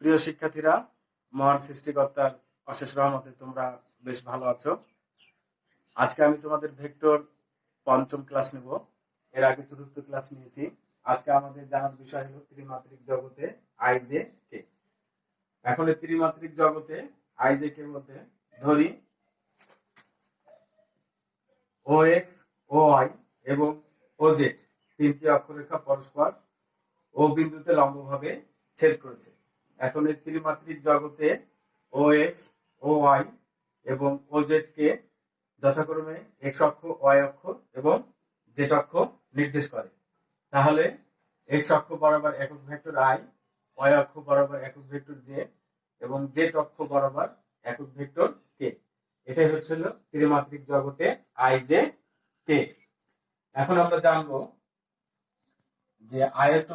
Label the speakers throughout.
Speaker 1: প্রিয় শিক্ষার্থীরা, মহান সৃষ্টিকর্তার অশেষ রহমতে তোমরা বেশ ভালো আছো। আজকে আমি তোমাদের ভেক্টর পঞ্চম ক্লাস নেব। এর আগে চতুর্থ ক্লাস নিয়েছি। আজকে আমাদের জানার বিষয় হলো ত্রিমাত্রিক জগতে আইজে কে। এখন এই ত্রিমাত্রিক জগতে আইজে কে মধ্যে ধরি ও এক্স, ও ওয়াই এবং ও জেড তিনটি অক্ষরেখা পরস্পর ও বিন্দুতে লম্বভাবে ছেদ করেছে। এখন এই ত্রিমাত্রিক জগতে ও এক্স, ও ওয়াই এবং ও জেড কে যথাক্রমে এক্স অক্ষ, ওয়াই অক্ষ এবং জেড অক্ষ নির্দেশ করে। তাহলে এক্স অক্ষ বরাবর একক ভেক্টর আই, ওয়াই অক্ষ বরাবর একক ভেক্টর জে এবং জেড অক্ষ বরাবর একক ভেক্টর কে। এটাই হচ্ছিল ত্রিমাত্রিক জগতে আই জে কে। এখন আমরা জানবো যে আয়ত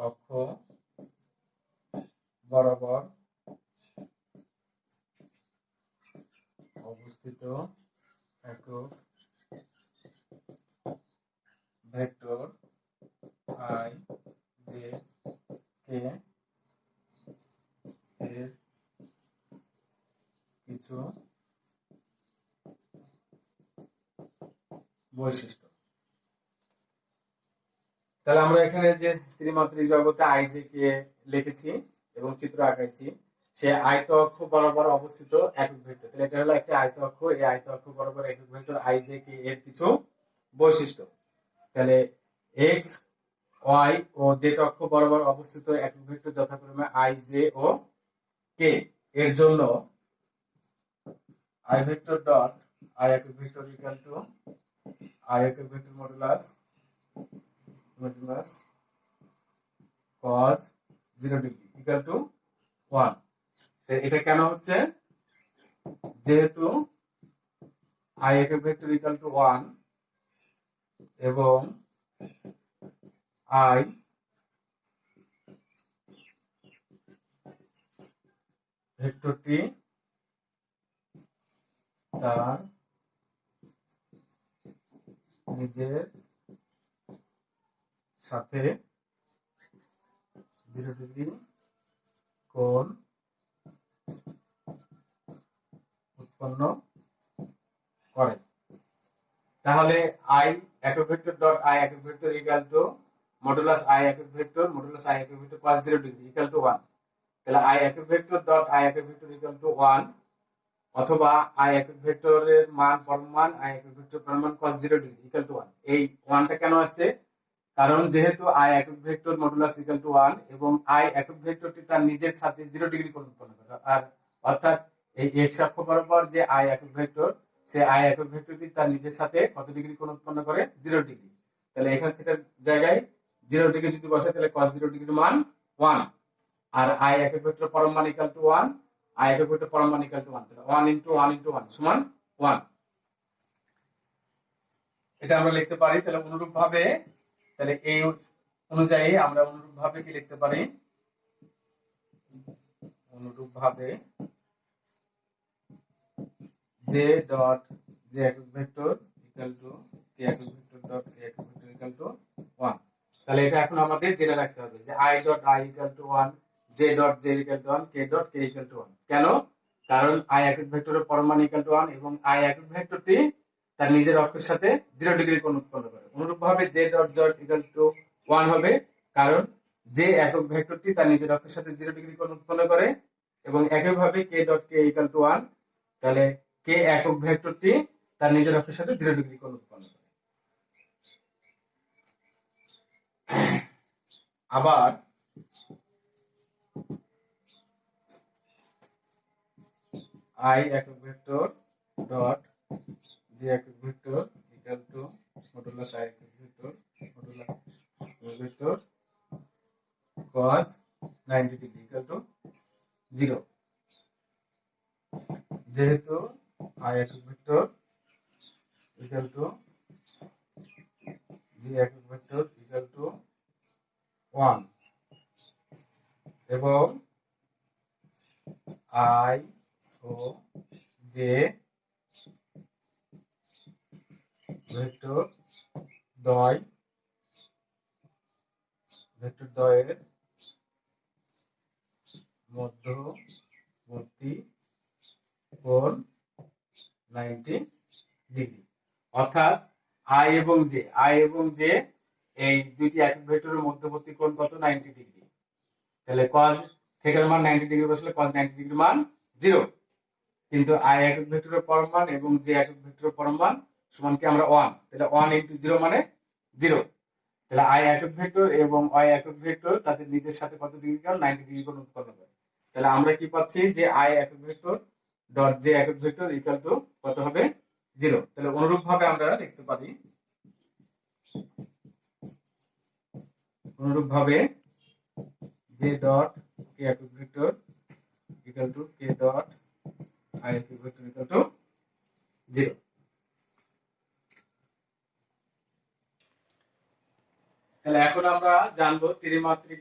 Speaker 1: অক্ষ বরাবর অবস্থিত একক ভেক্টর আই জে কে এর কিছু বৈশিষ্ট্য। তাহলে আমরা এখানে যে ত্রিমাত্রিক জগতে আই জে কে লিখেছি এবং চিত্র আঁকাইছি, সে আয়ত অক্ষ বরাবর অবস্থিত একক ভেক্টর। তাহলে এটা হলো একটা আয়ত অক্ষ, এই আয়ত অক্ষ বরাবর একক ভেক্টর আই জে কে এর কিছু বৈশিষ্ট্য। তাহলে এক্স, ওয়াই ও জেড অক্ষ বরাবর অবস্থিত একক ভেক্টর যথাক্রমে আই জে ও কে এর জন্য আই ভেক্টর ডট আই একক ভেক্টর ইকুয়াল টু আই একক vector modulus cos 0 degree equal to 1। এটা কেন হচ্ছে? যেহেতু আই একক ভেক্টর ইকুয়াল টু 1 এবং আই ভেক্টরটি তার নিজের সাথে 0 ডিগ্রি কোণ উৎপন্ন করে। তাহলে আই একক ভেক্টর ডট আই একক vector equal to modulus I একক vector cos 0 degree equal to 1। তাহলে আই একক ভেক্টর ডট আই একক ভেক্টর ইকুয়াল টু 1 অথবা আই একক ভেক্টরের মান পরম মান আই একক ভেক্টর পরম মান cos 0 ডিগ্রি ইকুয়াল টু 1। এই 1টা কেন আসছে? কারণ যেহেতু আই একক ভেক্টর মডুলাস ইকুয়াল টু 1 এবং আই একক ভেক্টরটি তার নিজের সাথে 0 ডিগ্রি কোণ উৎপন্ন করে, আর অর্থাৎ এই এক্স অক্ষ বরাবর যে আই একক ভেক্টর, সে আই একক ভেক্টরটি তার নিজের সাথে কত ডিগ্রি কোণ উৎপন্ন করে? 0 ডিগ্রি। তাহলে এখান থেকে জায়গায় 0 ডিগ্রি যদি বসে তাহলে cos 0 ডিগ্রির মান 1। আর আই একক ভেক্টর পরম মান ইকুয়াল টু 1, আই একক ভেক্টর পরম মান ইকুয়াল টু 1। তাহলে 1 ইনটু 1 ইনটু 1 সমান 1। এটা আমরা লিখতে পারি। তাহলে অনুরূপভাবে, তাহলে এই অনুযায়ী আমরা অনুরূপভাবে কি লিখতে পারি? অনুরূপভাবে জে ডট জে একক ভেক্টর ইকুয়াল টু কে একক ভেক্টর ডট কে একক ভেক্টর ইকুয়াল টু 1। তাহলে এটা এখন আমাদের জেনে রাখতে হবে যে I dot I equal to 1, J dot J equal to 1, K dot K equal to 1। কেন? কারণ আই একক ভেক্টরের পরম মান ইকুয়াল টু 1 এবং আই একক ভেক্টরটি তার নিজের অক্ষের সাথে 0 ডিগ্রি কোণ উৎপন্ন করে। অনুরূপভাবে J dot Z equal to 1 হবে, কারণ যে একক ভেক্টরটি তার নিজের অক্ষের সাথে 0 ডিগ্রি কোণ উৎপন্ন করে। এবং একইভাবে কে ডট কে ইকুয়াল টু 1, তাহলে কে একক ভেক্টরটি তার নিজের অক্ষের সাথে 0 ডিগ্রি কোণ উৎপন্ন করে। আবার আই একক ভেক্টর ডট জে একক vector equal to modulus I একক vector modulus vector cos 90 degree equal to 0। যেহেতু আই একক ভেক্টর ইকুয়াল টু জি একক ভেক্টর ইকুয়াল টু 1 এবং আই ও জে ভেক্টর দ্বয় ভেক্টর দ্বয়ের মধ্যবর্তী কোণ 90 ডিগ্রি। অর্থাৎ আই এবং জে এই দুইটি একক ভেক্টরের মধ্যবর্তী কোণ কত? 90 ডিগ্রি। তাহলে cos থিটার মান 90 ডিগ্রি বসলে cos 90 ডিগ্রি মান 0। কিন্তু আই একক ভেক্টরের পরম মান এবং জে একক ভেক্টরের পরম মান সমান কি আমরা 1। তাহলে 1 * 0 মানে 0। তাহলে আই একক ভেক্টর এবং ওয়াই একক ভেক্টর তাদের নিজের সাথে কত ডিগ্রি কোণ? 90 ডিগ্রি কোণ উৎপন্ন করে। তাহলে আমরা কি পাচ্ছি যে আই একক ভেক্টর ডট জে একক ভেক্টর ইকুয়াল টু কত হবে? 0। তাহলে অনুরূপ ভাবে আমরা লিখতে পারি, অনুরূপ ভাবে জে ডট কে একক vector equal to K dot I একক ভেক্টর ইকুয়াল টু 0। তাহলে এখন আমরা জানবো ত্রিমাত্রিক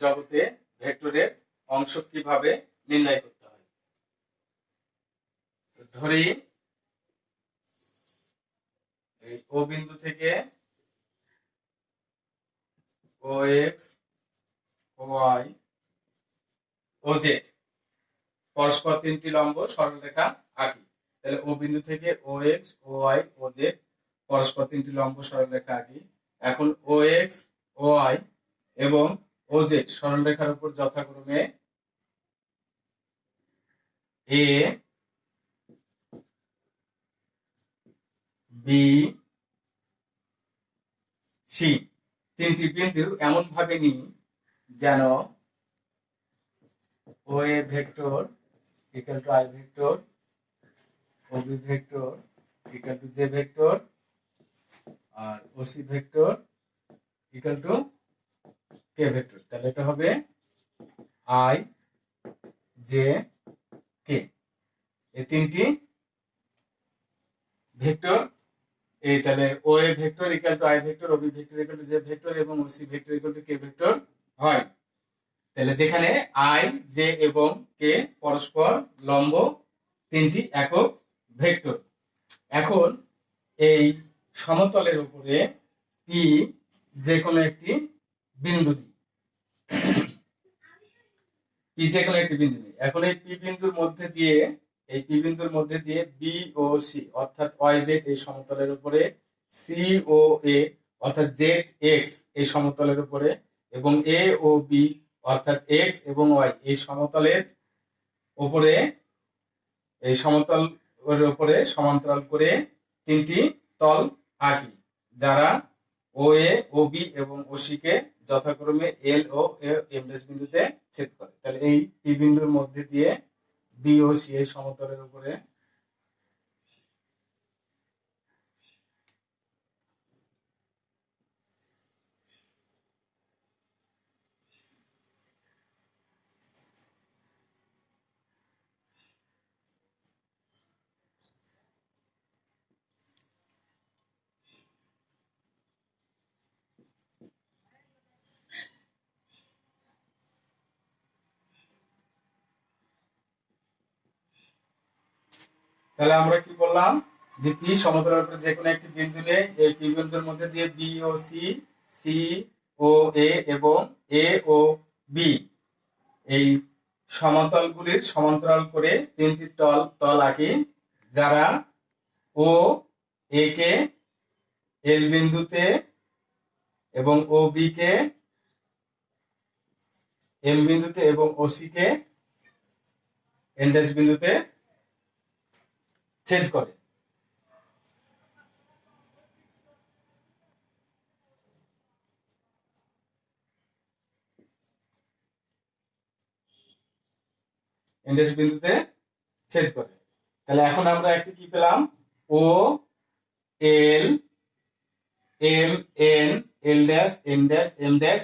Speaker 1: জগতে ভেক্টরের অংশ কিভাবে নির্ণয় করতে হয়। ধরি এই ও বিন্দু থেকে ও এক্স ও ওয়াই ও জেড পরস্পর তিনটি লম্ব সরলরেখা আঁকি। তাহলে ও বিন্দু থেকে ও এক্স ও ওয়াই ও জেড পরস্পর তিনটি লম্ব সরলরেখা আঁকি। এখন ও এক্স ও ওয়াই এবং ও জেড সরলরেখার উপর যথাক্রমে এ বি সি তিনটি বিন্দু এমন ভাবে নিই যেন O A vector equal to I vector, O B vector equal to J vector, আর O C vector equal to K vector. তাহলে এটা হবে আই জে কে। এই তিনটি ভেক্টর এই তাহলে O A vector equal to I vector, O B vector equal to J vector এবং O C vector equal to K vector হয়। তাহলে যেখানে আই জে এবং কে পরস্পর লম্ব তিনটি একক ভেক্টর। এখন এই সমতলের উপরে পি যে কোনো একটি বিন্দু নিই, পি যে কোনো একটি বিন্দু নিই। এখন এই পি বিন্দুর মধ্যে দিয়ে বি ও সি অর্থাৎ ওয়াই জেড এই সমতলের উপরে, সি ও এ অর্থাৎ জেড এক্স এই সমতলের উপরে এবং এ ও বি অর্থাৎ এক্স এবং ওয়াই এই সমতলের উপরে, এই সমতলের উপরে সমান্তরাল করে তিনটি তল আঁকি যারা ও এ ও বি এবং ও সি কে যথাক্রমে এল ও এম ড্যাশ বিন্দুতে ছেদ করে। তাহলে এই পি বিন্দুর মধ্যে দিয়ে বি ও সি এই সমতলের উপরে তাহলে আমরা কি বললাম যে পি সমতলের উপরে যে কোনো একটি বিন্দু নিয়ে এই পি বিন্দুর মধ্যে দিয়ে বি ও সি, সি ও এ এবং এ ও বি এই সমতলগুলির সমান্তরাল করে তিনটি তল আঁকি যারা ও এ কে এল বিন্দুতে এবং ও বি কে এম বিন্দুতে এবং O C K N dash বিন্দুতে ছেদ করে। এন ড্যাশ বিন্দুতে ছেদ করে। তাহলে এখন আমরা একটি কি পেলাম? O L M N L dash N dash M dash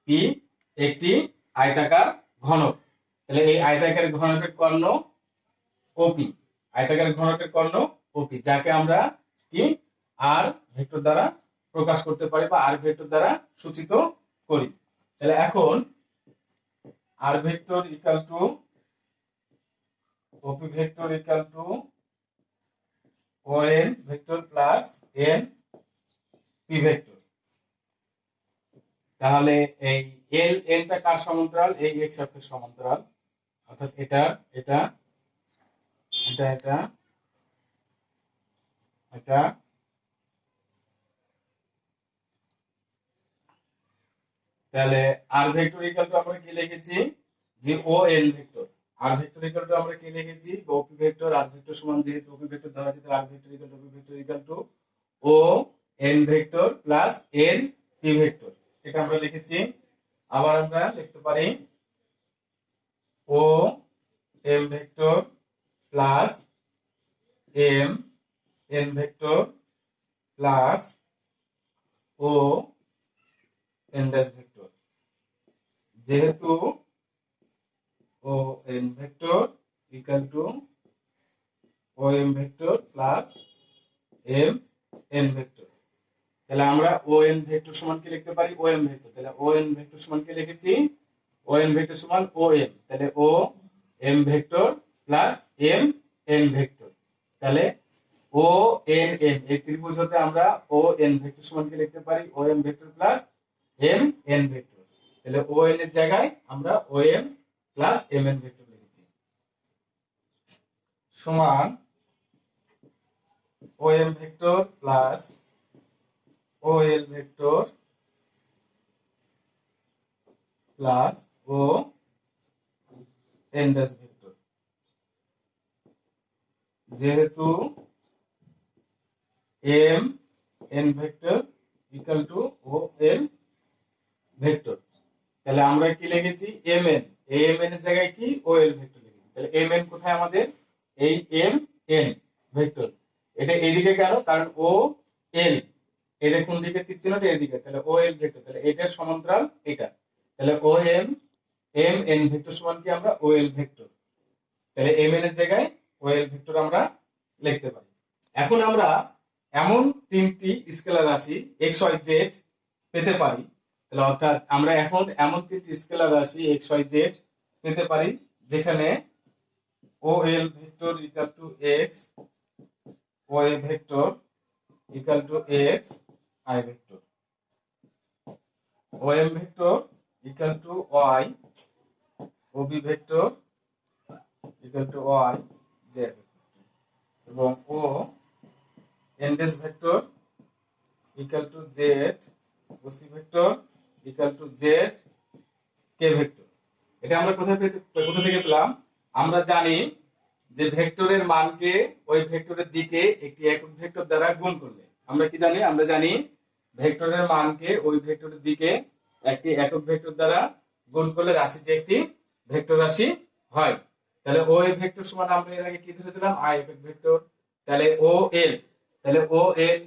Speaker 1: P একটি আয়তাকার ঘনক। তাহলে এই আয়তাকার ঘনকের কর্ণ ওপি, আয়তাকার ঘনকের কর্ণ ওপি, যাকে আমরা কি আর ভেক্টর দ্বারা প্রকাশ করতে পারি বা আর ভেক্টর দ্বারা সূচিত করি। তাহলে এখন R vector equal to OP vector equal to O N vector plus N P vector. তাহলে এই এল এনটা কার সমান্তরাল? এই এক্স অক্ষের সমান্তরাল, অর্থাৎ এটা এটা এটা এটা এটা তাহলে আর ভেক্টর ইকুয়াল টু আমরা কি লিখেছি যে O N vector. R vector equal to আমরা কি লিখেছি ওপি ভেক্টর। আর ভেক্টর সমান যেহেতু ওপি ভেক্টর ধরা আছে তাহলে R vector equal to OP vector equal to O N vector plus N P vector. এটা আমরা লিখেছি। আবার আমরা লিখতে পারি O M vector plus M N vector plus O N dash vector. যেহেতু O N vector equal to O M vector plus M N vector, তাহলে আমরা ও এন ভেক্টর সমান কি লিখতে পারি ও এম ভেক্টর। তাহলে ও এন ভেক্টর সমান কি লিখেছি ও এন ভেক্টর সমান ও এম, তাহলে O M vector plus M N vector. তাহলে ও এন এন এই ত্রিভুজ হতে আমরা ও এন ভেক্টর সমান কি লিখতে পারি O M vector plus M N vector. তাহলে ও এন এর জায়গায় আমরা O M plus M N vector লিখেছি সমান O M vector plus O L vector plus O N dash vector. যেহেতু M N vector equal to O L vector, তাহলে আমরা কি লিখেছি এম এন, এম এন এর জায়গায় কি ও এল ভেক্টর লিখেছি। তাহলে এম এন কোথায় আমাদের এই এম এন ভেক্টর, এটা এইদিকে কেন কারণ ও এল এটা কোন দিকে তীর চিহ্নটা এদিকে, তাহলে ও এল ভেক্টর, তাহলে এটার সমান্তরাল এটা, তাহলে O M M N vector সমান কি আমরা ও এল ভেক্টর। তাহলে এম এন এর জায়গায় ও এল ভেক্টর আমরা লিখতে পারি। এখন আমরা এমন তিনটি স্কেলার রাশি এক্স ওয়াই জেড পেতে পারি, তাহলে অর্থাৎ আমরা এখন এমন তিনটি স্কেলার রাশি এক্স ওয়াই জেড পেতে পারি যেখানে O L vector equal to x, O A vector equal to x I vector, O M vector equal to y, O B vector equal to y z, এবং O N dash vector equal to z, O C vector equal to z K vector. এটা আমরা কোথা থেকে পেলাম? আমরা জানি যে ভেক্টরের মানকে ওই ভেক্টরের দিকে একটি একক ভেক্টর দ্বারা গুণ করলে আমরা কি জানি, আমরা জানি ভেক্টরের মানকে ওই ভেক্টরের দিকে একটি একক ভেক্টর দ্বারা গুণ করলে রাশিটি একটি ভেক্টর রাশি হয়। তাহলে ও এ ভেক্টর সমান আমরা এর আগে কি ধরেছিলাম আই একক ভেক্টর। তাহলে ও এল, তাহলে ও এল,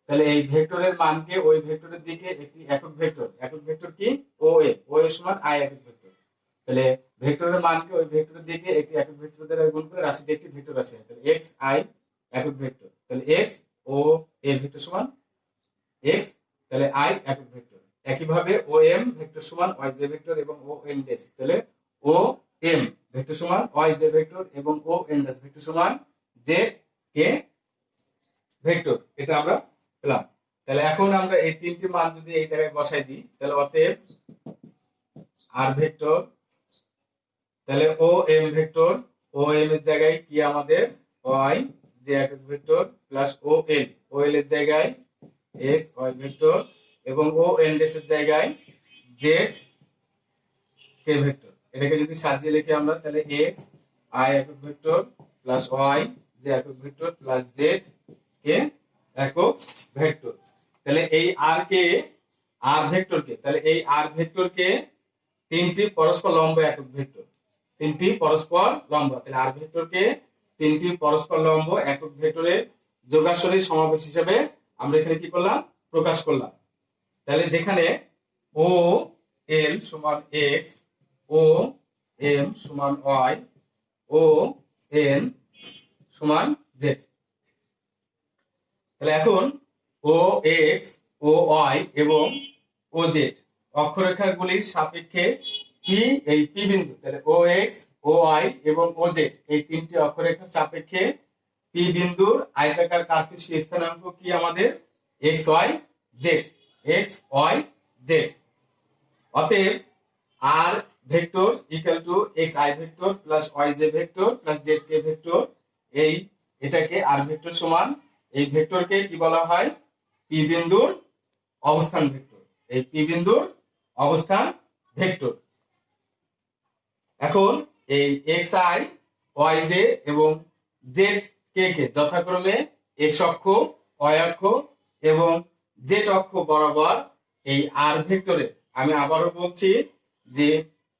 Speaker 1: তাহলে এই ভেক্টরের মানকে ওই ভেক্টরের দিকে একটি একক ভেক্টর কি ও এ সমান আই একক ভেক্টর। তাহলে ভেক্টরের মানকে ওই ভেক্টরের দিকে একটি একক ভেক্টর দ্বারা গুণ করে রাশিটি একটি ভেক্টর রাশি হয়। তাহলে এক্স আই একক ভেক্টর, তাহলে এক্স ও এ ভেক্টর সমান এক্স, তাহলে আই একক ভেক্টর। একইভাবে ও এম ভেক্টর সমান ওয়াই জে ভেক্টর এবং ও এন ড্যাশ, তাহলে ও এম ভেক্টর সমান ওয়াই জে ভেক্টর এবং ও এন ড্যাশ ভেক্টর সমান জেড কে ভেক্টর। এটা আমরা পেলাম। তাহলে এখন আমরা এই তিনটি মান যদি এই জায়গায় বসাই দিই তাহলে অতএব আর ভেক্টর, তাহলে O M vector, O M এর জায়গায় কি আমাদের ওয়াই জে একক ভেক্টর প্লাস ও এল এর জায়গায় এক্স ওয়াই ভেক্টর এবং ও এন ড্যাশ এর জায়গায় জেড কে ভেক্টর। এটাকে যদি সাজিয়ে লিখি আমরা তাহলে এক্স আই একক ভেক্টর প্লাস ওয়াই জে একক ভেক্টর প্লাস জেড কে একক ভেক্টর। তাহলে এই আর কে আর ভেক্টরকে, তাহলে এই আর ভেক্টরকে তিনটি পরস্পর লম্ব একক ভেক্টর, তিনটি পরস্পর লম্ব, তাহলে আর ভেক্টরকে তিনটি পরস্পর লম্ব একক ভেক্টরের যোগাসরী সমাবেশ হিসেবে আমরা এখানে কি করলাম প্রকাশ করলাম। তাহলে যেখানে ও এল সমান এক্স, ও এম সমান ওয়াই, ও এন সমান জেড। তাহলে এখন ও এক্স, ও ওয়াই এবং ও জেড অক্ষরেখাগুলির সাপেক্ষে পি এই পি বিন্দু, তাহলে ও এক্স, ও ওয়াই এবং ও জেড এই তিনটি অক্ষরেখার সাপেক্ষে পি বিন্দুর আয়তাকার কার্তেশীয় স্থানাঙ্ক কি আমাদের x y z, x y z. অতএব R vector equal to x I vector plus y J vector plus z K vector, এই এটাকে আর ভেক্টর সমান এই ভেক্টরকে কি বলা হয়, পি বিন্দুর অবস্থান ভেক্টর। এই পি বিন্দুর অবস্থান ভেক্টর। এখন এই এক্স আই ওয়াই জে এবং জেড কে কে যথাক্রমে এক্স অক্ষ, ওয়াই অক্ষ এবং জেড অক্ষ বরাবর এই আর ভেক্টরে, আমি আবারও বলছি যে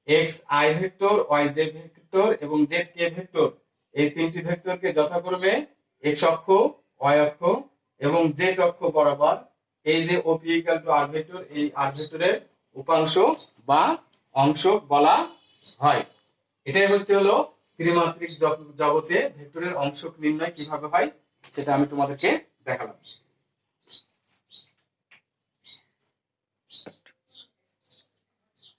Speaker 1: X I vector, Y J vector এবং জেড কে ভেক্টর, এই তিনটি ভেক্টরকে যথাক্রমে এক্স অক্ষ, ওয়াই অক্ষ এবং জেড অক্ষ বরাবর এই যে ওপি ইকুয়াল টু আর ভেক্টর, এই আর ভেক্টরের উপাংশ বা অংশ বলা হয়। এটাই হচ্ছে হলো ত্রিমাত্রিক জগতে ভেক্টরের অংশক নির্ণয় কিভাবে হয় সেটা আমি তোমাদেরকে দেখালাম।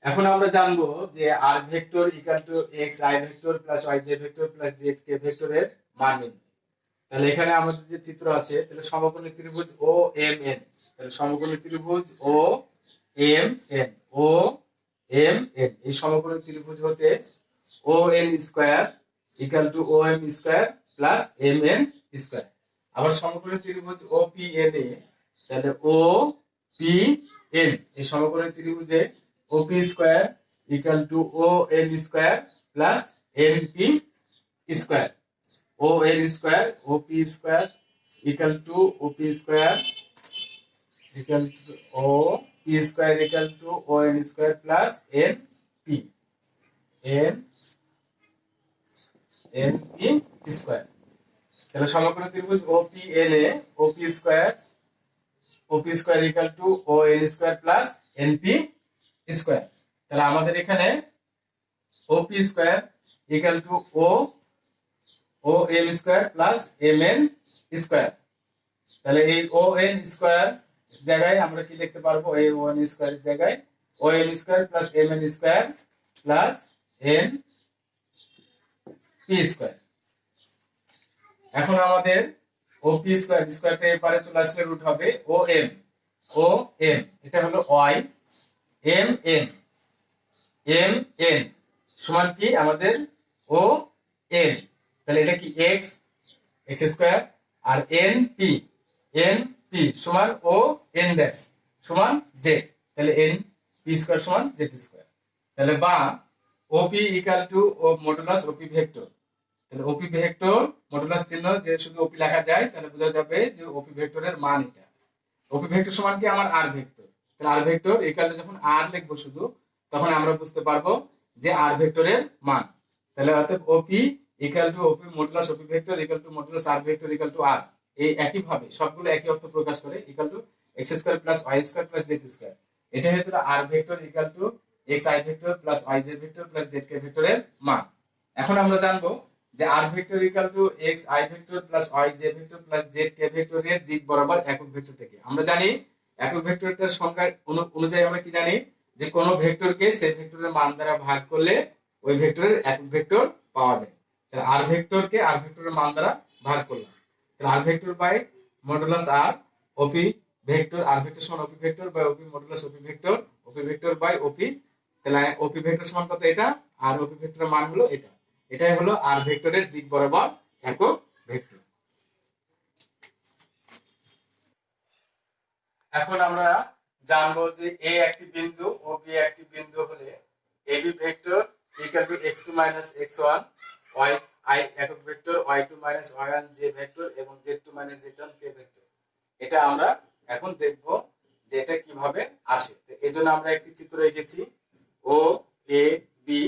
Speaker 1: এখন আমরা জানবো যে R vector equal to x I vector plus y J vector plus z k ভেক্টরের মান নির্ণয়। তাহলে এখানে আমাদের যে চিত্র আছে, তাহলে সমকোণী ত্রিভুজ ও এম এন, তাহলে সমকোণী ত্রিভুজ O M N, O M N, এই সমকোণী ত্রিভুজ হতে O N square equal to O M square plus M N square. আবার সমকোণী ত্রিভুজ ও পি এন এ, তাহলে ও পি এন, এই সমকোণী ত্রিভুজে O P square equal to O N square plus M P square. O N square O P square equal to O P square equal to O P square equal to O N square plus N P N P square. তাহলে সমকোণী ত্রিভুজ O P N এ O P square equal to O N square plus N P square. তাহলে আমাদের এখানে O P square equal to O M square plus M N square. তাহলে এই ও N square জায়গায় আমরা কি লিখতে পারবো, এই ও এন স্কয়ার জায়গায় O M square plus M N square plus N P square. এখন আমাদের ও পি স্কয়ার, স্কয়ারটা এপারে চলে আসলে রুট হবে ও এম এটা হলো ওয়াই, এম এন সমান কি আমাদের ও এন, তাহলে এটা কি এক্স স্কয়ার আর এন পি সমান ও এন ড্যাশ সমান জেড, তাহলে এন পি স্কয়ার সমান জেড স্কয়ার। তাহলে বা OP equal to O modulus OP vector, তাহলে ওপি ভেক্টর মডুলাস চিহ্ন যে শুধু ওপি লেখা যায় তাহলে বোঝা যাবে যে ওপি ভেক্টরের মান এটা। ওপি ভেক্টর সমান কি আমার আর ভেক্টর, তাহলে আর ভেক্টর ইকুয়াল টু যখন আর লিখবো শুধু তখন আমরা বুঝতে পারবো যে আর ভেক্টরের মান। তাহলে অতএব OP equal to OP modulus OP vector equal to modulus R vector equal to R, এই একই ভাবে সবগুলো একই অর্থ প্রকাশ করে equal to x square plus y square plus z square. এটা হচ্ছে R vector equal to x I vector plus y J vector plus z k ভেক্টরের মান। এখন আমরা জানবো যে R vector equal to x I vector plus y J vector plus z k ভেক্টরের দিক বরাবর একক ভেক্টর থেকে। আমরা জানি একক ভেক্টরটার সংখ্যা অনুযায়ী আমরা কি জানি যে কোন ভেক্টরকে সেই ভেক্টরের মান দ্বারা ভাগ করলে ওই ভেক্টরের একক ভেক্টর পাওয়া যায়। তাহলে আর ভেক্টরকে আর ভেক্টরের মান দ্বারা ভাগ করলাম, তাহলে R vector by modulus R OP vector, R vector সমান OP vector by OP modulus OP vector by OP. তাহলে ওপি ভেক্টর সমান কত এটা, আর ওপি ভেক্টরের মান হলো এটা, এটাই হলো আর ভেক্টরের দিক বরাবর একক ভেক্টর। এখন আমরা জানবো যে এ একটি বিন্দু ও বি একটি বিন্দু হলে AB vector equal to x2 - x1 y i একক vector, y2 - y1 j vector এবং z2 - z1 k ভেক্টর। এটা আমরা এখন দেখব যে এটা কিভাবে আসে। এজন্য আমরা একটি চিত্র এঁকেছি ও এ বি,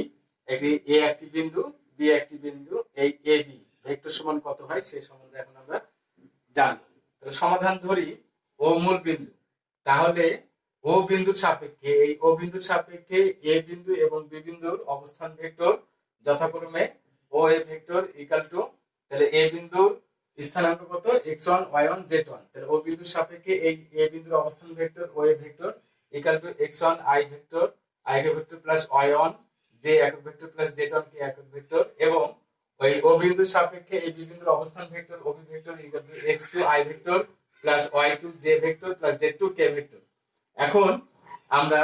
Speaker 1: একটি এ একটি বিন্দু বি একটি বিন্দু, এই এ বি ভেক্টর সমান কত হয় সেই সম্বন্ধে এখন আমরা জানবো। তাহলে সমাধান ধরি ও মূল বিন্দু, তাহলে ও বিন্দুর সাপেক্ষে এই ও বিন্দুর সাপেক্ষে এ বিন্দু এবং বি বিন্দুর অবস্থান ভেক্টর যথাক্রমে O A vector equal two, তাহলে এ বিন্দুর স্থানাঙ্ক কত x1 y1 z1, তাহলে ও বিন্দুর সাপেক্ষে এই এ বিন্দুর অবস্থান vector O A vector equal to x1 i vector একক ভেক্টর প্লাস y1 j একক ভেক্টর প্লাস z1 k একক ভেক্টর, এবং ওই ও বিন্দুর সাপেক্ষে এই বি বিন্দুর অবস্থান vector O B vector equal to x2 i vector plus y2 j vector plus z2 k vector. এখন আমরা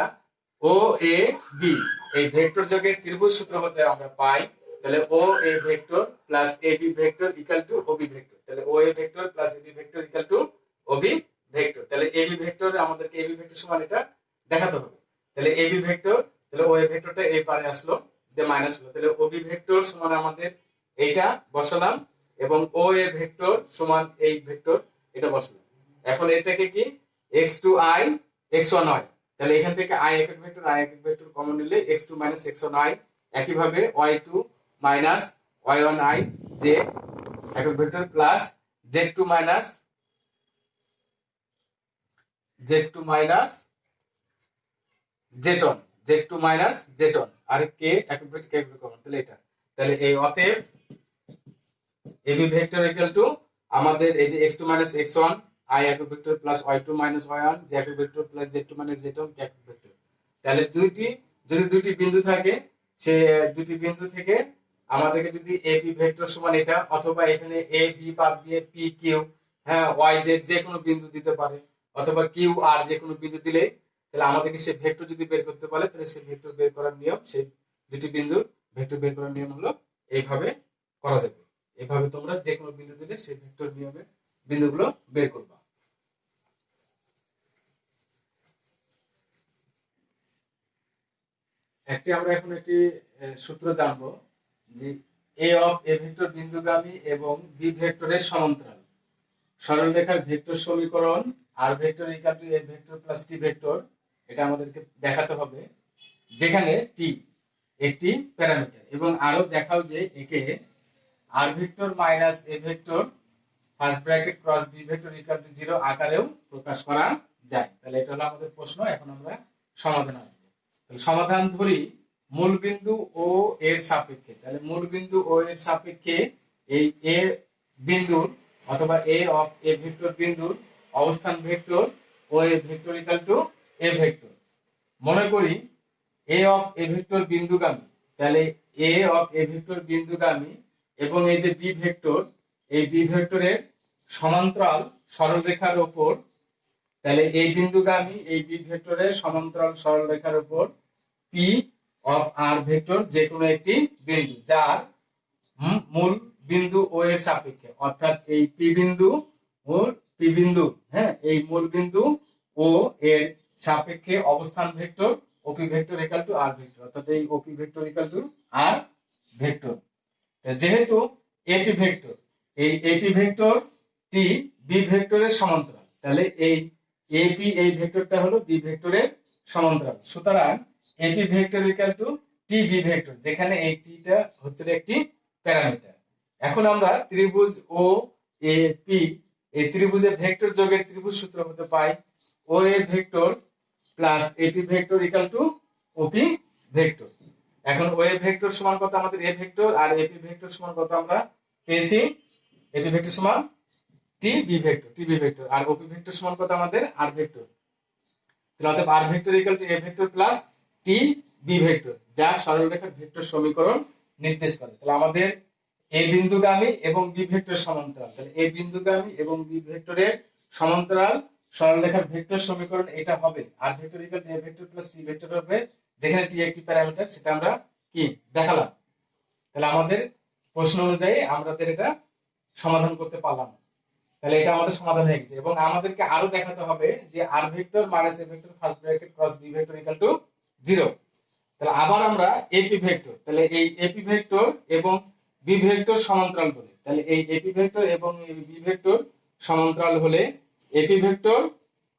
Speaker 1: ও এ বি এই ভেক্টর যোগের ত্রিভুজ সূত্র হতে আমরা পাই তাহলে O A vector plus A B vector equal to O B vector, তাহলে O A vector plus A B vector equal to O B vector. তাহলে এ বি ভেক্টর আমাদেরকে এ বি ভেক্টর সমান এটা দেখাতে হবে। তাহলে এ বি ভেক্টর, তাহলে O এ ভেক্টরটা এই পারে আসলো, যে মাইনাস হলো, তাহলে ও বি ভেক্টর সমান আমাদের এইটা বসালাম এবং ও এ ভেক্টর সমান এই ভেক্টর এটা বসালাম। এখন এটাকে কি x2 i x1 হয়, তাহলে এখান থেকে i একক ভেক্টর কমন নিলে x2 x1 i, একইভাবে y2 y1 i j একক vector plus z2 z2 z1 আর k একক ভেক্টর কমন, তাহলে এটা, তাহলে এই অতএব ab ভেক্টর ইকুয়াল টু আমাদের এই যে x2 x1 i একক vector plus y2 y1 j একক ভেক্টর প্লাস z2 z1 একক ভেক্টর। তাহলে দুইটি বিন্দু থাকে, সে দুটি বিন্দু থেকে আমাদেরকে যদি a b ভেক্টর সমান এটা, অথবা এখানে a b বাদ দিয়ে p q, হ্যাঁ y z যে কোনো বিন্দু দিতে পারে, অথবা q r যে কোনো বিন্দু দিলে, তাহলে আমাদেরকে সেই ভেক্টর যদি বের করতে বলে, তাহলে সেই ভেক্টর বের করার নিয়ম, সেই দুটি বিন্দুর ভেক্টর বের করার নিয়ম হলো এইভাবে করা যাবে। এভাবে তোমরা যে কোনো বিন্দু দিলে সেই ভেক্টর নিয়মে বিন্দুগুলো বের করবা। আমরা এখন একটি সূত্র জানবো যে a অফ a ভেক্টর বিন্দুগামী এবং b ভেক্টরের সমান্তরাল সরলরেখার ভেক্টর সমীকরণ r vector equal to a vector plus t vector, এটা আমাদেরকে দেখাতে হবে, যেখানে t একটি প্যারামিটার, এবং আরো দেখাও যে একে r vector minus a vector first bracket cross b vector equal to 0 আকারেও প্রকাশ করা যায়। তাহলে এটা হলো আমাদের প্রশ্ন। এখন আমরা সমাধান আসবো। তাহলে সমাধান ধরি মূল বিন্দু ও এর সাপেক্ষে, তাহলে মূল বিন্দু ও এর সাপেক্ষে এই a বিন্দুর অথবা a অফ a ভেক্টর বিন্দুর অবস্থান vector O A vector equal to a vector. মনে করি a অফ a ভেক্টর বিন্দুগামী, তাহলে a অফ a ভেক্টর বিন্দুগামী এবং এই যে b ভেক্টর, এই b ভেক্টরের সমান্তরাল সরলরেখার উপর, তাহলে এই বিন্দুগামী এই b ভেক্টরের সমান্তরাল সরলরেখার উপর p অফ r ভেক্টর যে কোনো একটি বিন্দু যার মূল বিন্দু ও এর সাপেক্ষে, অর্থাৎ এই p বিন্দু ও p বিন্দু, হ্যাঁ এই মূল বিন্দু ও এর সাপেক্ষে অবস্থান vector OP vector equal two r vector, অর্থাৎ এই OP vector equal two r vector. যেহেতু AP ভেক্টর, এই AP ভেক্টর টি বি ভেক্টরের সমান্তরাল, তাহলে এই AP এই ভেক্টরটা হলো বি ভেক্টরের সমান্তরাল, সুতরাং AP vector equal two TB vector, যেখানে এই টিটা হচ্ছে একটি প্যারামিটার। এখন আমরা ত্রিভুজ ও এ পি এই ত্রিভুজের ভেক্টর যোগের ত্রিভুজ সূত্র হতে পাই O A vector plus AP vector equal to OP vector. এখন ও এ ভেক্টর সমান কত আমাদের এ ভেক্টর, আর এপি ভেক্টর সমান কত আমরা পেয়েছি, এপি ভেক্টর সমান টিবি ভেক্টর, আর ওপি ভেক্টর সমান কত আমাদের আর ভেক্টর। তাহলে অতএব R vector equal to A vector plus t B vector, যা সরলরেখার ভেক্টর সমীকরণ নির্দেশ করে। তাহলে আমাদের এ বিন্দুগামী এবং বি ভেক্টর সমান্তরাল, তাহলে এ বিন্দুগামী এবং বি ভেক্টরের সমান্তরাল সরলরেখার ভেক্টর সমীকরণ এটা হবে R vector equal to A vector plus t vector হবে, যেখানে টি একটি প্যারামিটার, সেটা আমরা কি দেখালাম। তাহলে আমাদের প্রশ্ন অনুযায়ী আমাদের এটা সমাধান করতে পারলাম। তাহলে এটা আমাদের সমাধান হয়ে গেছে, এবং আমাদেরকে আরো দেখাতে হবে যে R vector minus A vector first bracket cross B vector equal to 0। তাহলে আবার আমরা এপি ভেক্টর, তাহলে এই এপি ভেক্টর এবং বি ভেক্টর সমান্তরাল বলে, তাহলে এই এপি ভেক্টর এবং এই বি ভেক্টর সমান্তরাল হলে AP vector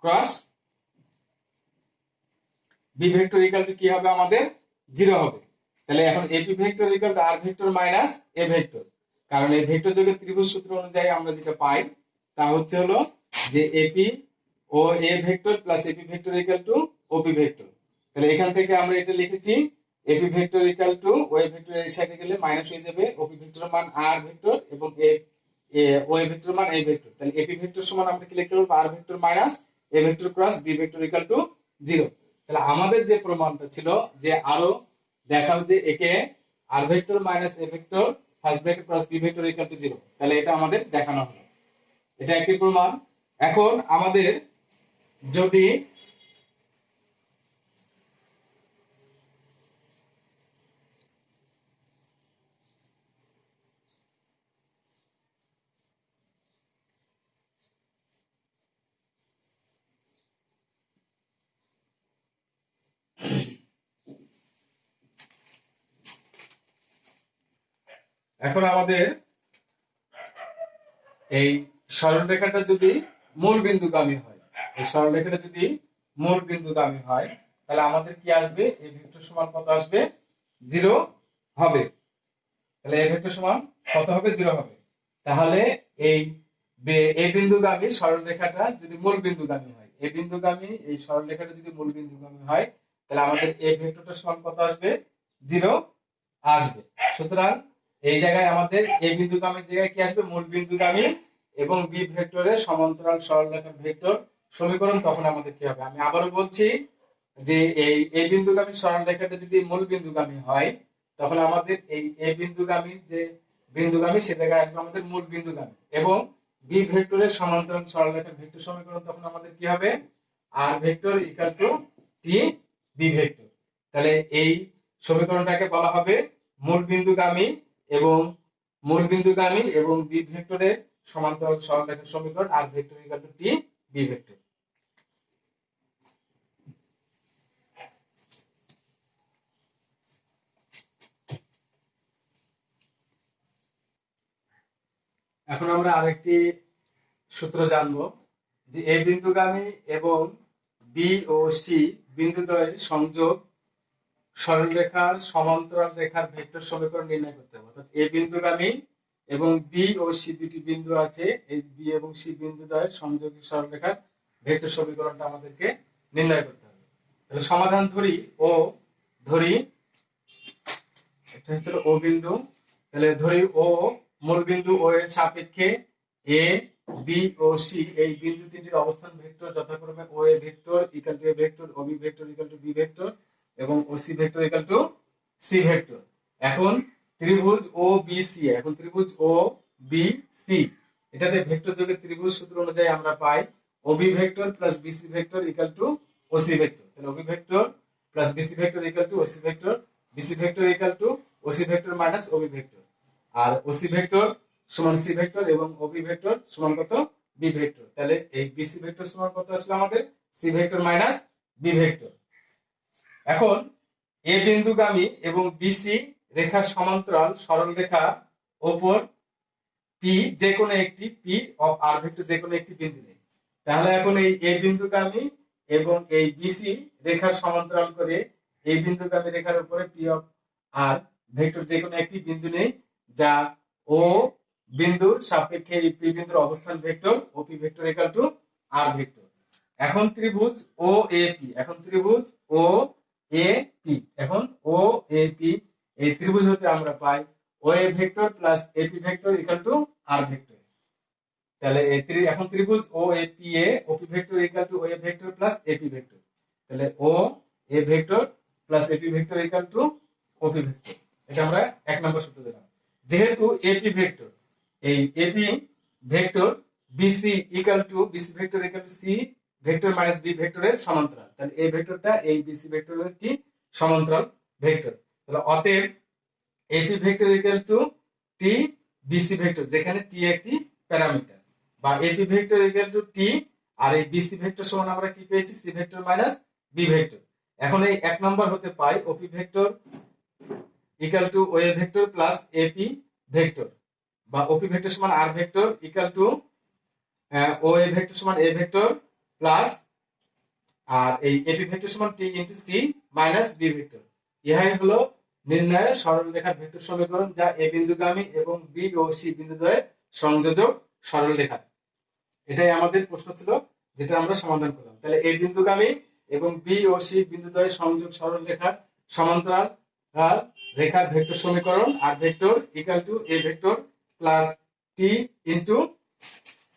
Speaker 1: cross B vector equal to কি হবে আমাদের 0 হবে। তাহলে এখন AP vector equal to R vector minus A vector, কারণ এই ভেক্টর যোগের ত্রিভুজ সূত্র অনুযায়ী আমরা যেটা পাই তা হচ্ছে হলো যে AP O A vector plus AP vector equal to OP vector. তাহলে এখান থেকে আমরা এটা লিখেছি AP vector equal to O A vector এর সাথে গেলে মাইনাস হয়ে যাবে ওপি ভেক্টর মান আর ভেক্টর এবং ও এ ভেক্টর মান এ ভেক্টর। তাহলে এপি ভেক্টর সমান আমরা কি লিখতে পারবো R vector minus A vector cross B vector equal to 0। তাহলে আমাদের যে প্রমাণটা ছিল যে আরো দেখাও যে একে R vector minus A vector first bracket cross B vector equal to 0, তাহলে এটা আমাদের দেখানো হলো, এটা একটি প্রমাণ। এখন আমাদের যদি এখন আমাদের এই সরলরেখাটা যদি মূল বিন্দুগামী হয়, এই সরলরেখাটা যদি মূল বিন্দুগামী হয়, তাহলে আমাদের কি আসবে? এই ভেক্টর সমান কত আসবে? 0 হবে। তাহলে এই ভেক্টর সমান কত হবে? 0 হবে। তাহলে এই বিন্দুগামী সরলরেখাটা যদি মূল বিন্দুগামী হয়, এই সরলরেখাটা যদি মূল বিন্দুগামী হয়, তাহলে আমাদের এই ভেক্টরটা সমান কত আসবে? 0 আসবে। সুতরাং এই জায়গায় আমাদের এই বিন্দুগামীর জায়গায় কি আসবে? মূল বিন্দুগামী এবং বি ভেক্টরের সমান্তরাল সরলরেখার ভেক্টর সমীকরণ। তখন আমাদের কি হবে? আমি আবারও বলছি যে এই বিন্দুগামী সরলরেখাটা যদি মূল বিন্দুগামী হয়, তখন আমাদের এই বিন্দুগামীর যে বিন্দুগামী সে জায়গায় আসবে আমাদের মূল বিন্দুগামী এবং বি ভেক্টরের সমান্তরাল সরলরেখার ভেক্টর সমীকরণ। তখন আমাদের কি হবে? R vector equal to t B vector. তাহলে এই সমীকরণটাকে বলা হবে মূল বিন্দুগামী এবং বি ভেক্টরের সমান্তরাল সরলরেখার সমীকরণ, R vector equal to t B vector. এখন আমরা আরেকটি সূত্র জানবো যে এ বিন্দুগামী এবং বি ও সি বিন্দুদ্বয়ের সংযোগ সরলরেখার সমান্তরাল রেখার ভেক্টর সমীকরণ নির্ণয় করতে হবে। অর্থাৎ এ বিন্দুগামী এবং বি ও সি দুটি বিন্দু আছে, এই বি এবং সি বিন্দুদ্বয়ের সংযোগী সরলরেখার ভেক্টর সমীকরণটা আমাদেরকে নির্ণয় করতে হবে। তাহলে সমাধান ধরি এটা হচ্ছে ও বিন্দু। তাহলে ধরি ও মূল বিন্দু ও এর সাপেক্ষে এ বি ও সি এই বিন্দু তিনটির অবস্থান ভেক্টর যথাক্রমে O A vector equal to A vector, O B vector equal to B vector এবং O C vector equal to C vector. এখন ত্রিভুজ ও বি সি, এটাতে ভেক্টর যোগের ত্রিভুজ সূত্র অনুযায়ী আমরা পাই O B vector plus B C vector equal to O C vector. তাহলে O B vector plus B C vector equal to O C vector, B C vector equal to O C vector minus O B vector, আর O C vector সমান C vector এবং O B vector সমান কত? B vector. তাহলে এই B C vector সমান কত আসলে আমাদের? C vector minus B vector. এখন এ বিন্দুগামী এবং বিসি রেখার সমান্তরাল সরল রেখা ওপর পি যে কোনো একটি পি অফ আর ভেক্টর যে কোনো একটি বিন্দু নেই। তাহলে এখন এই এ বিন্দুগামী এবং এই বিসি রেখার সমান্তরাল করে এই বিন্দুগামী রেখার উপরে পি অফ আর ভেক্টর যে কোনো একটি বিন্দু নেই, যা ও বিন্দুর সাপেক্ষে এই পি বিন্দুর অবস্থান vector O P vector equal to R vector. এখন ত্রিভুজ ও এ পি, এই ত্রিভুজ হতে আমরা পাই O A vector plus AP vector equal to R vector. তাহলে এখন ত্রিভুজ ও এ পি এ OP vector equal to O A vector plus AP vector. তাহলে O A vector plus AP vector equal to OP vector. এটা আমরা এক নম্বর সূত্র দিলাম। যেহেতু এপি ভেক্টর, এই AP vector BC vector equal to C vector minus B ভেক্টরের সমান্তরাল, তাহলে এই ভেক্টরটা এই বিসি ভেক্টরের কি সমান্তরাল ভেক্টর। তাহলে অতএব AP vector equal to t BC vector, যেখানে টি একটি প্যারামিটার, বা AP vector equal to t আর এই বিসি ভেক্টর সমান আমরা কি পেয়েছি? C vector minus B vector. এখন এই এক নম্বর হতে পাই OP vector equal to O A vector plus AP vector, বা ওপি ভেক্টর সমান R vector equal to O A vector সমান এ ভেক্টর প্লাস আর এই এপি ভেক্টর সমান টি into C minus B vector. ইহাই হলো নির্ণয়ের সরলরেখার ভেক্টর সমীকরণ, যা এ বিন্দুগামী এবং বি ও সি বিন্দুদ্বয়ের সংযোজক সরলরেখা। এটাই আমাদের প্রশ্ন ছিল, যেটা আমরা সমাধান করলাম। তাহলে এ বিন্দুগামী এবং বি ও সি বিন্দুদ্বয়ের সংযোগ সরলরেখার সমান্তরাল রেখার ভেক্টর সমীকরণ R vector equal to A vector plus t into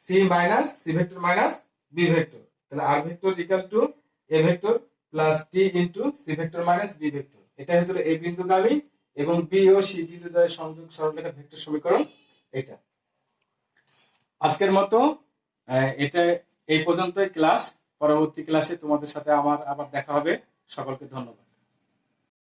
Speaker 1: C minus C vector minus B vector. তাহলে R vector equal to A vector plus t into C vector minus B vector. এটা হচ্ছে এ বিন্দুগামী এবং B ও C বিন্দুদ্বয়ের সংযোগ সরলরেখার vector সমীকরণ। এটা আজকের মতো এটা এই পর্যন্তই ক্লাস। পরবর্তী ক্লাসে তোমাদের সাথে আমার আবার দেখা হবে। সকলকে ধন্যবাদ।